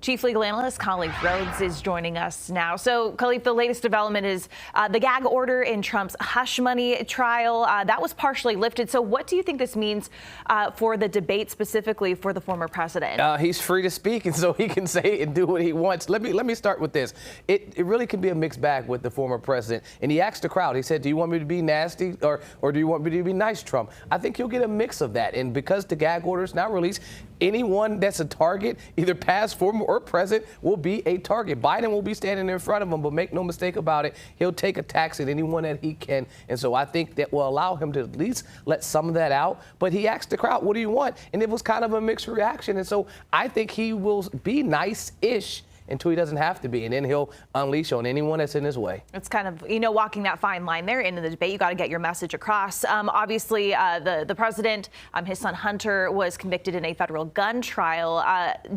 Chief Legal Analyst Khalif Rhodes is joining us now. So, Khalif, the latest development is the gag order in Trump's hush money trial. That was partially lifted. So what do you think this means for the debate, specifically for the former president? He's free to speak, and so he can say and do what he wants. Let me start with this. It really can be a mixed bag with the former president. And he asked the crowd, he said, do you want me to be nasty or do you want me to be nice, Trump? I think you'll get a mix of that. And because the gag order is now released, anyone that's a target, either past, former, or present, will be a target. Biden will be standing in front of him, but make no mistake about it, he'll take attacks at anyone that he can. And so I think that will allow him to at least let some of that out. But he asked the crowd, what do you want? And it was kind of a mixed reaction. And so I think he will be nice-ish until he doesn't have to be, and then he'll unleash on anyone that's in his way. It's kind of, walking that fine line there into the debate. You got to get your message across. Obviously, the president, his son Hunter, was convicted in a federal gun trial.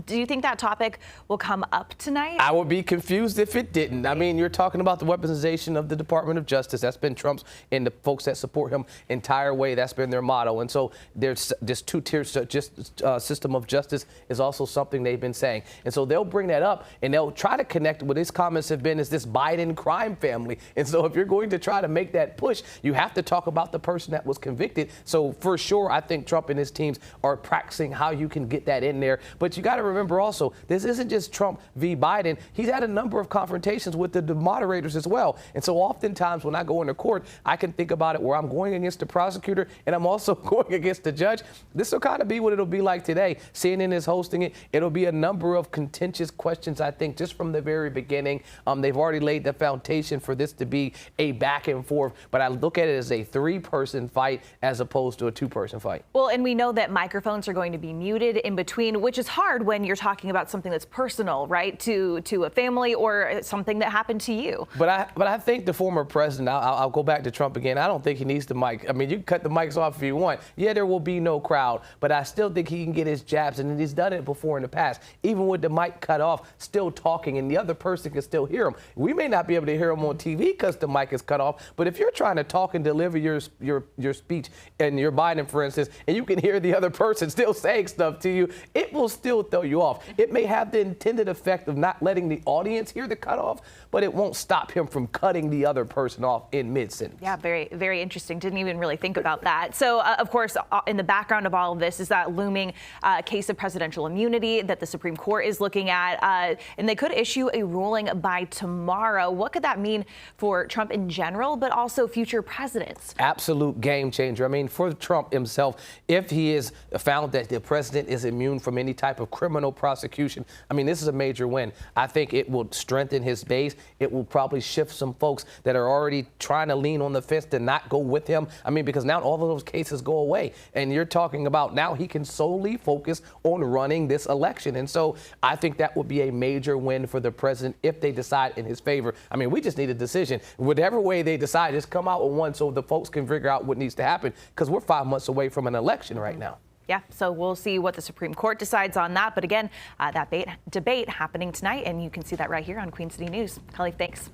Do you think that topic will come up tonight? I would be confused if it didn't. I mean, you're talking about the weaponization of the Department of Justice. That's been Trump's and the folks that support him entire way. That's been their motto. And so there's this two-tier system of justice is also something they've been saying. And so they'll bring that up. And they'll try to connect what his comments have been is this Biden crime family. And so if you're going to try to make that push, you have to talk about the person that was convicted. So for sure, I think Trump and his teams are practicing how you can get that in there. But you got to remember also, this isn't just Trump v. Biden. He's had a number of confrontations with the moderators as well. And so oftentimes when I go into court, I can think about it where I'm going against the prosecutor and I'm also going against the judge. This will kind of be what it'll be like today. CNN is hosting it. It'll be a number of contentious questions, I think, just from the very beginning. They've already laid the foundation for this to be a back and forth, but I look at it as a three-person fight as opposed to a two-person fight. Well, and we know that microphones are going to be muted in between, which is hard when you're talking about something that's personal, right, to a family or something that happened to you. But I think the former president, I'll go back to Trump again, I don't think he needs the mic. I mean, you can cut the mics off if you want. Yeah, there will be no crowd, but I still think he can get his jabs, and he's done it before in the past. Even with the mic cut off, still talking, and the other person can still hear him. We may not be able to hear him on TV because the mic is cut off, but if you're trying to talk and deliver your speech and your Biden, for instance, and you can hear the other person still saying stuff to you, it will still throw you off. It may have the intended effect of not letting the audience hear the cutoff, but it won't stop him from cutting the other person off in mid-sentence. Yeah, very, very interesting. Didn't even really think about that. So, of course, in the background of all of this is that looming case of presidential immunity that the Supreme Court is looking at, and they could issue a ruling by tomorrow. What could that mean for Trump in general, but also future presidents? Absolute game changer. I mean, for Trump himself, if he is found that the president is immune from any type of criminal prosecution, I mean, this is a major win. I think it will strengthen his base. It will probably shift some folks that are already trying to lean on the fence to not go with him. I mean, because now all of those cases go away. And you're talking about now he can solely focus on running this election. And so I think that would be a major win for the president if they decide in his favor. I mean, we just need a decision. Whatever way they decide, just come out with one so the folks can figure out what needs to happen, because we're 5 months away from an election right now. Yeah, so we'll see what the Supreme Court decides on that. But again, that debate happening tonight, and you can see that right here on Queen City News. Khalif, thanks.